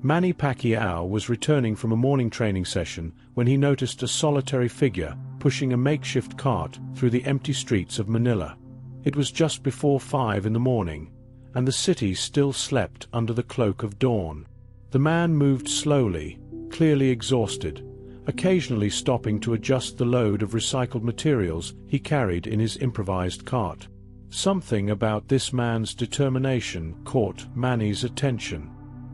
Manny Pacquiao was returning from a morning training session when he noticed a solitary figure pushing a makeshift cart through the empty streets of Manila. It was just before 5 in the morning, and the city still slept under the cloak of dawn. The man moved slowly, clearly exhausted, occasionally stopping to adjust the load of recycled materials he carried in his improvised cart. Something about this man's determination caught Manny's attention.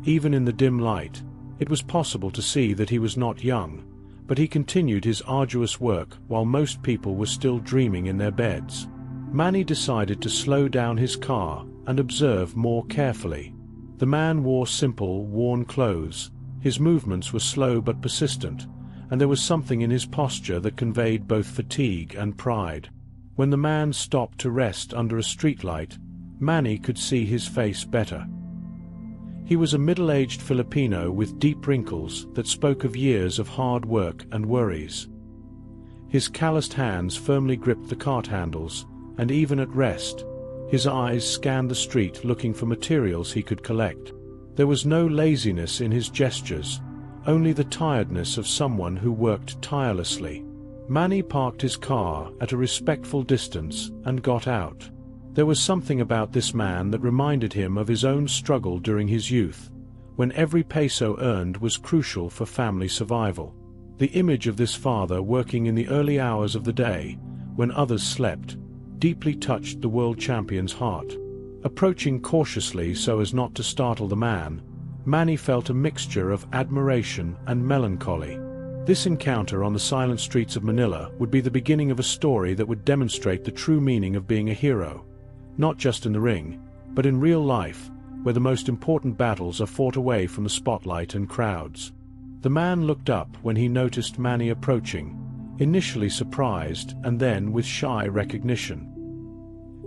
Even in the dim light, it was possible to see that he was not young, but he continued his arduous work while most people were still dreaming in their beds. Manny decided to slow down his car and observe more carefully. The man wore simple, worn clothes, his movements were slow but persistent, and there was something in his posture that conveyed both fatigue and pride. When the man stopped to rest under a streetlight, Manny could see his face better. He was a middle-aged Filipino with deep wrinkles that spoke of years of hard work and worries. His calloused hands firmly gripped the cart handles, and even at rest, his eyes scanned the street looking for materials he could collect. There was no laziness in his gestures, only the tiredness of someone who worked tirelessly. Manny parked his car at a respectful distance and got out. There was something about this man that reminded him of his own struggle during his youth, when every peso earned was crucial for family survival. The image of this father working in the early hours of the day, when others slept, deeply touched the world champion's heart. Approaching cautiously so as not to startle the man, Manny felt a mixture of admiration and melancholy. This encounter on the silent streets of Manila would be the beginning of a story that would demonstrate the true meaning of being a hero, not just in the ring, but in real life, where the most important battles are fought away from the spotlight and crowds. The man looked up when he noticed Manny approaching, initially surprised and then with shy recognition.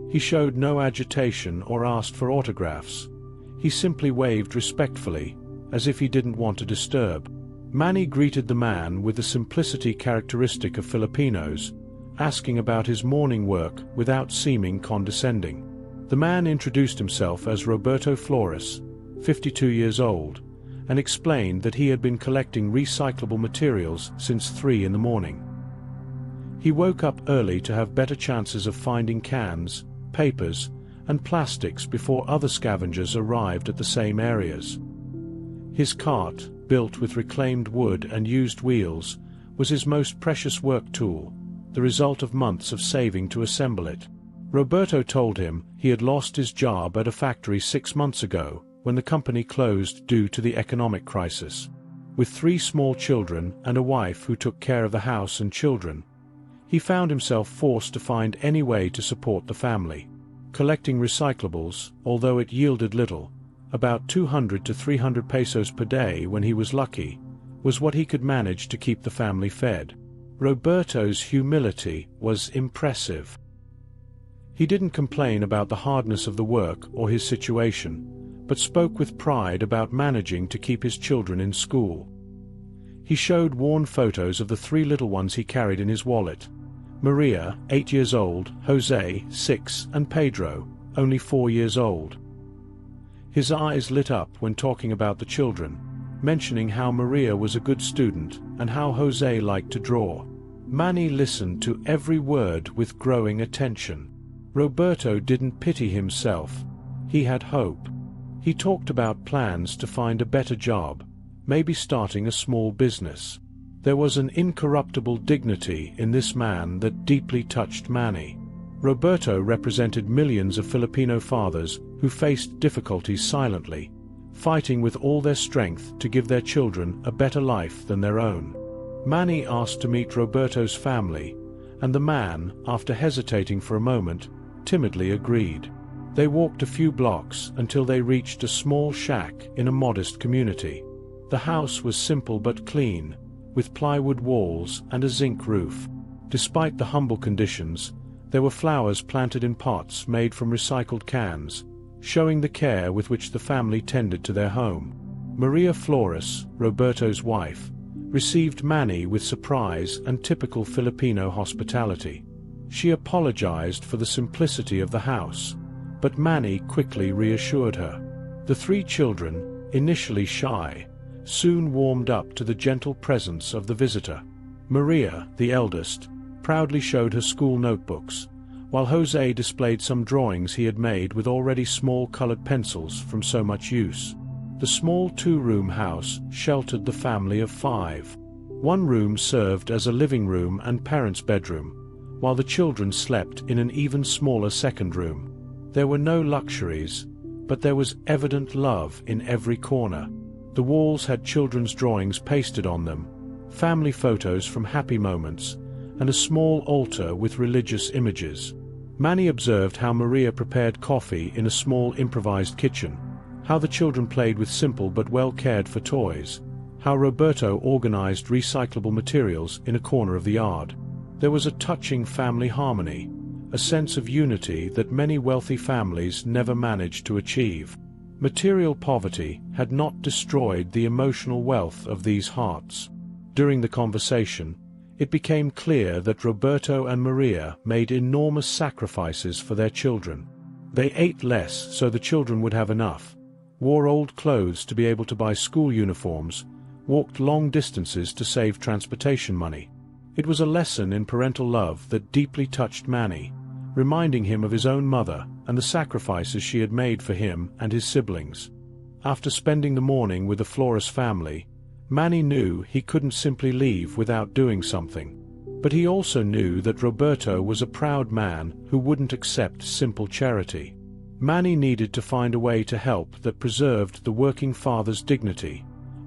He showed no agitation or asked for autographs. He simply waved respectfully, as if he didn't want to disturb. Manny greeted the man with the simplicity characteristic of Filipinos, asking about his morning work without seeming condescending. The man introduced himself as Roberto Flores, 52 years old, and explained that he had been collecting recyclable materials since 3 in the morning. He woke up early to have better chances of finding cans, papers, and plastics before other scavengers arrived at the same areas. His cart, built with reclaimed wood and used wheels, was his most precious work tool, the result of months of saving to assemble it. Roberto told him he had lost his job at a factory 6 months ago when the company closed due to the economic crisis. With 3 small children and a wife who took care of the house and children, he found himself forced to find any way to support the family. Collecting recyclables, although it yielded little, about 200 to 300 pesos per day when he was lucky, was what he could manage to keep the family fed. Roberto's humility was impressive. He didn't complain about the hardness of the work or his situation, but spoke with pride about managing to keep his children in school. He showed worn photos of the 3 little ones he carried in his wallet: Maria, 8 years old, Jose, 6, and Pedro, only 4 years old. His eyes lit up when talking about the children, mentioning how Maria was a good student and how Jose liked to draw. Manny listened to every word with growing attention. Roberto didn't pity himself. He had hope. He talked about plans to find a better job, maybe starting a small business. There was an incorruptible dignity in this man that deeply touched Manny. Roberto represented millions of Filipino fathers who faced difficulties silently, fighting with all their strength to give their children a better life than their own. Manny asked to meet Roberto's family, and the man, after hesitating for a moment, timidly agreed. They walked a few blocks until they reached a small shack in a modest community. The house was simple but clean, with plywood walls and a zinc roof. Despite the humble conditions, there were flowers planted in pots made from recycled cans, showing the care with which the family tended to their home. Maria Flores, Roberto's wife, received Manny with surprise and typical Filipino hospitality. She apologized for the simplicity of the house, but Manny quickly reassured her. The 3 children, initially shy, soon warmed up to the gentle presence of the visitor. Maria, the eldest, proudly showed her school notebooks, while Jose displayed some drawings he had made with already small colored pencils from so much use. The small two-room house sheltered the family of 5. One room served as a living room and parents' bedroom, while the children slept in an even smaller second room. There were no luxuries, but there was evident love in every corner. The walls had children's drawings pasted on them, family photos from happy moments, and a small altar with religious images. Manny observed how Maria prepared coffee in a small improvised kitchen, how the children played with simple but well-cared-for toys, how Roberto organized recyclable materials in a corner of the yard. There was a touching family harmony, a sense of unity that many wealthy families never managed to achieve. Material poverty had not destroyed the emotional wealth of these hearts. During the conversation, it became clear that Roberto and Maria made enormous sacrifices for their children. They ate less so the children would have enough, wore old clothes to be able to buy school uniforms, walked long distances to save transportation money. It was a lesson in parental love that deeply touched Manny, reminding him of his own mother and the sacrifices she had made for him and his siblings. After spending the morning with the Flores family, Manny knew he couldn't simply leave without doing something. But he also knew that Roberto was a proud man who wouldn't accept simple charity. Manny needed to find a way to help that preserved the working father's dignity,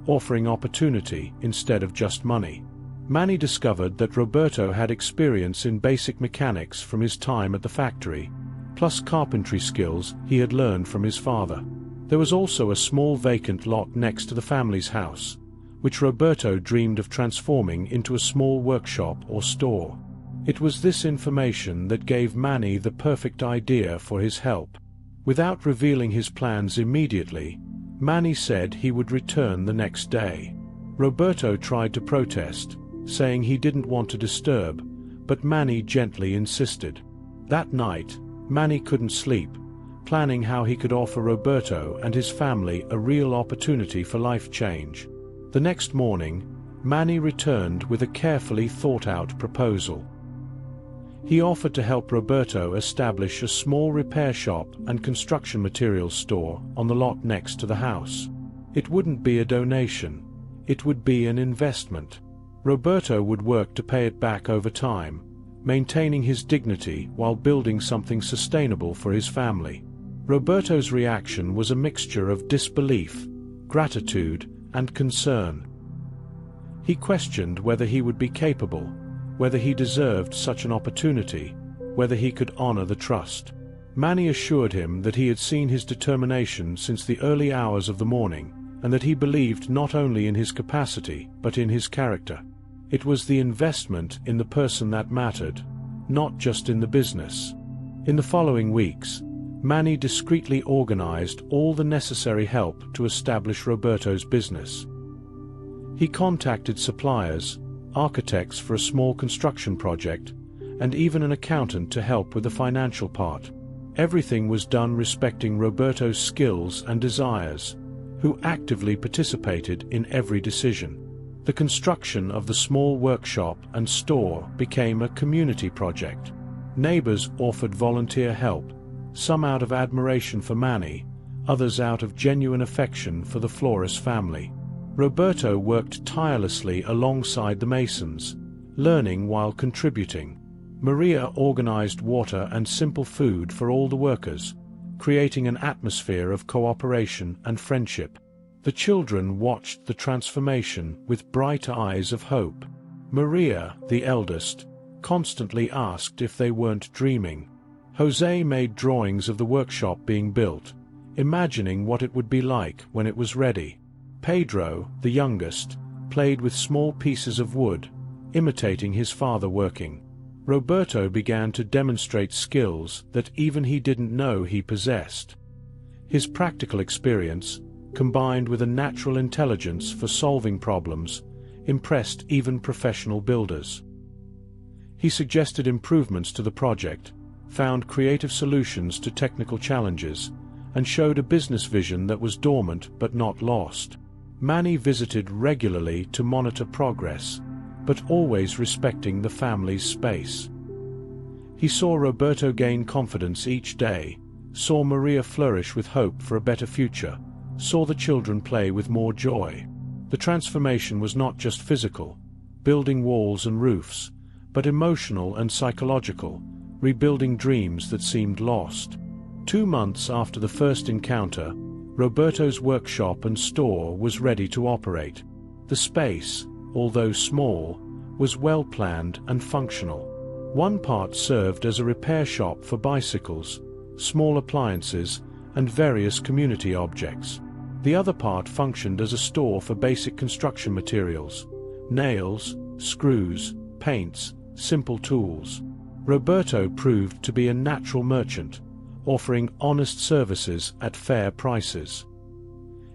offering opportunity instead of just money. Manny discovered that Roberto had experience in basic mechanics from his time at the factory, plus carpentry skills he had learned from his father. There was also a small vacant lot next to the family's house, which Roberto dreamed of transforming into a small workshop or store. It was this information that gave Manny the perfect idea for his help. Without revealing his plans immediately, Manny said he would return the next day. Roberto tried to protest, saying he didn't want to disturb, but Manny gently insisted. That night, Manny couldn't sleep, planning how he could offer Roberto and his family a real opportunity for life change. The next morning, Manny returned with a carefully thought-out proposal. He offered to help Roberto establish a small repair shop and construction materials store on the lot next to the house. It wouldn't be a donation, it would be an investment. Roberto would work to pay it back over time, maintaining his dignity while building something sustainable for his family. Roberto's reaction was a mixture of disbelief, gratitude, and concern. He questioned whether he would be capable, whether he deserved such an opportunity, whether he could honor the trust. Manny assured him that he had seen his determination since the early hours of the morning, and that he believed not only in his capacity but in his character. It was the investment in the person that mattered, not just in the business. In the following weeks, Manny discreetly organized all the necessary help to establish Roberto's business. He contacted suppliers, architects for a small construction project, and even an accountant to help with the financial part. Everything was done respecting Roberto's skills and desires, who actively participated in every decision. The construction of the small workshop and store became a community project. Neighbors offered volunteer help, some out of admiration for Manny, others out of genuine affection for the Flores family. Roberto worked tirelessly alongside the masons, learning while contributing. Maria organized water and simple food for all the workers, creating an atmosphere of cooperation and friendship. The children watched the transformation with bright eyes of hope. Maria, the eldest, constantly asked if they weren't dreaming. Jose made drawings of the workshop being built, imagining what it would be like when it was ready. Pedro, the youngest, played with small pieces of wood, imitating his father working. Roberto began to demonstrate skills that even he didn't know he possessed. His practical experience, combined with a natural intelligence for solving problems, impressed even professional builders. He suggested improvements to the project, found creative solutions to technical challenges, and showed a business vision that was dormant but not lost. Manny visited regularly to monitor progress, but always respecting the family's space. He saw Roberto gain confidence each day, saw Maria flourish with hope for a better future, saw the children play with more joy. The transformation was not just physical, building walls and roofs, but emotional and psychological, rebuilding dreams that seemed lost. 2 months after the first encounter, Roberto's workshop and store was ready to operate. The space, although small, was well planned and functional. One part served as a repair shop for bicycles, small appliances, and various community objects. The other part functioned as a store for basic construction materials: nails, screws, paints, simple tools. Roberto proved to be a natural merchant, offering honest services at fair prices.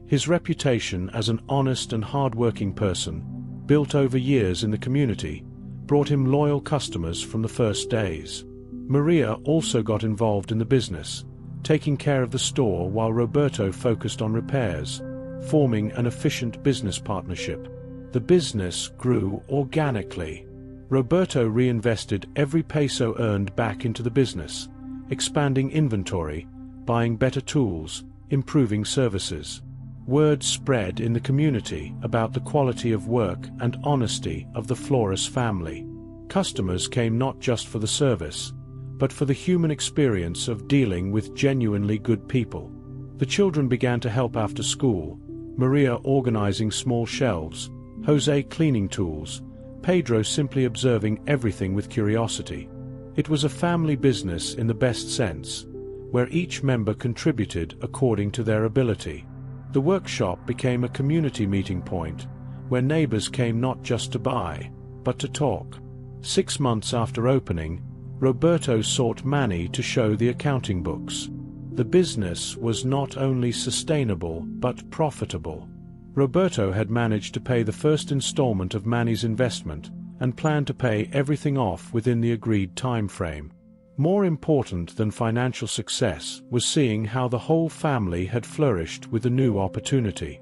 His reputation as an honest and hard-working person, built over years in the community, brought him loyal customers from the first days. Maria also got involved in the business, taking care of the store while Roberto focused on repairs, forming an efficient business partnership. The business grew organically. Roberto reinvested every peso earned back into the business, expanding inventory, buying better tools, improving services. Word spread in the community about the quality of work and honesty of the Flores family. Customers came not just for the service, but for the human experience of dealing with genuinely good people. The children began to help after school, Maria organizing small shelves, Jose cleaning tools, Pedro simply observing everything with curiosity. It was a family business in the best sense, where each member contributed according to their ability. The workshop became a community meeting point, where neighbors came not just to buy, but to talk. 6 months after opening, Roberto sought Manny to show the accounting books. The business was not only sustainable but profitable. Roberto had managed to pay the first installment of Manny's investment and planned to pay everything off within the agreed time frame. More important than financial success was seeing how the whole family had flourished with a new opportunity.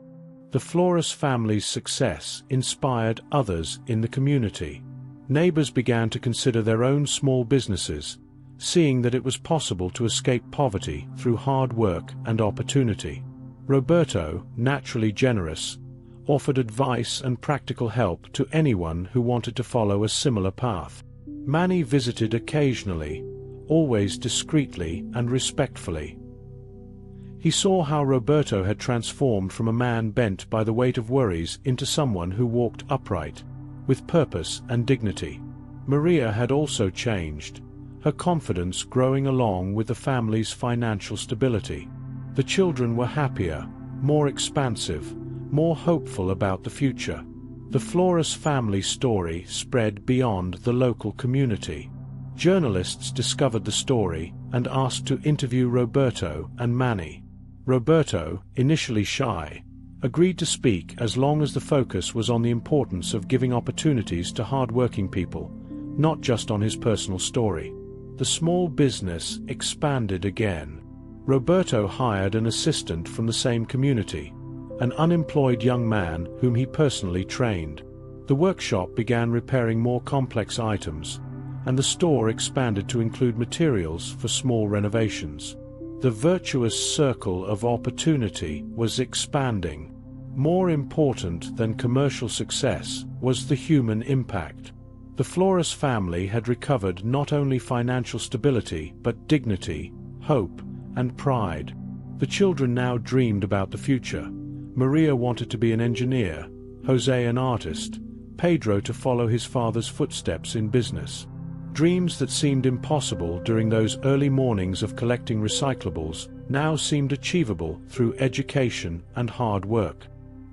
The Flores family's success inspired others in the community. Neighbors began to consider their own small businesses, seeing that it was possible to escape poverty through hard work and opportunity. Roberto, naturally generous, offered advice and practical help to anyone who wanted to follow a similar path. Manny visited occasionally, always discreetly and respectfully. He saw how Roberto had transformed from a man bent by the weight of worries into someone who walked upright, with purpose and dignity. Maria had also changed, her confidence growing along with the family's financial stability. The children were happier, more expansive, more hopeful about the future. The Flores family story spread beyond the local community. Journalists discovered the story and asked to interview Roberto and Manny. Roberto, initially shy, agreed to speak as long as the focus was on the importance of giving opportunities to hard-working people, not just on his personal story. The small business expanded again. Roberto hired an assistant from the same community, an unemployed young man whom he personally trained. The workshop began repairing more complex items, and the store expanded to include materials for small renovations. The virtuous circle of opportunity was expanding. More important than commercial success was the human impact. The Flores family had recovered not only financial stability but dignity, hope, and pride. The children now dreamed about the future. Maria wanted to be an engineer, Jose an artist, Pedro to follow his father's footsteps in business. Dreams that seemed impossible during those early mornings of collecting recyclables now seemed achievable through education and hard work.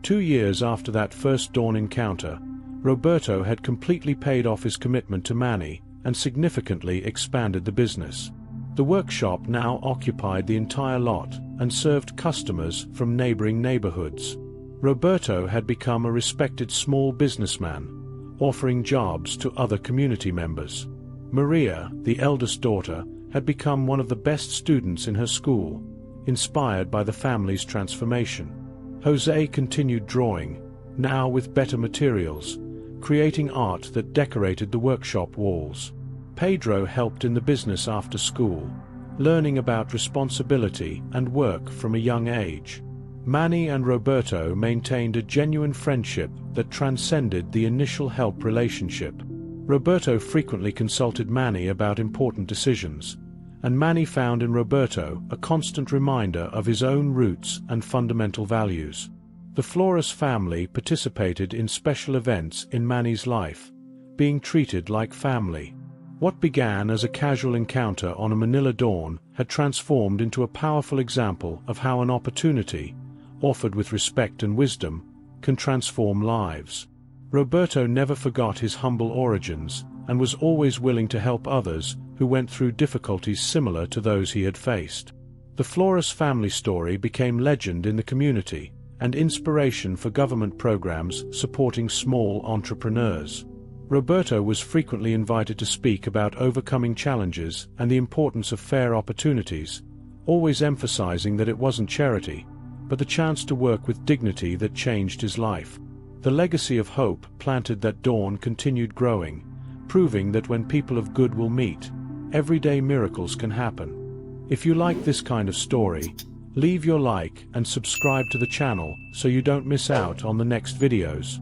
2 years after that first dawn encounter, Roberto had completely paid off his commitment to Manny and significantly expanded the business. The workshop now occupied the entire lot and served customers from neighboring neighborhoods. Roberto had become a respected small businessman, offering jobs to other community members. Maria, the eldest daughter, had become one of the best students in her school, inspired by the family's transformation. Jose continued drawing, now with better materials, creating art that decorated the workshop walls. Pedro helped in the business after school, learning about responsibility and work from a young age. Manny and Roberto maintained a genuine friendship that transcended the initial help relationship. Roberto frequently consulted Manny about important decisions, and Manny found in Roberto a constant reminder of his own roots and fundamental values. The Flores family participated in special events in Manny's life, being treated like family. What began as a casual encounter on a Manila dawn had transformed into a powerful example of how an opportunity, offered with respect and wisdom, can transform lives. Roberto never forgot his humble origins and was always willing to help others who went through difficulties similar to those he had faced. The Flores family story became legend in the community and inspiration for government programs supporting small entrepreneurs. Roberto was frequently invited to speak about overcoming challenges and the importance of fair opportunities, always emphasizing that it wasn't charity, but the chance to work with dignity that changed his life. The legacy of hope planted that dawn continued growing, proving that when people of good will meet, everyday miracles can happen. If you like this kind of story, leave your like and subscribe to the channel so you don't miss out on the next videos.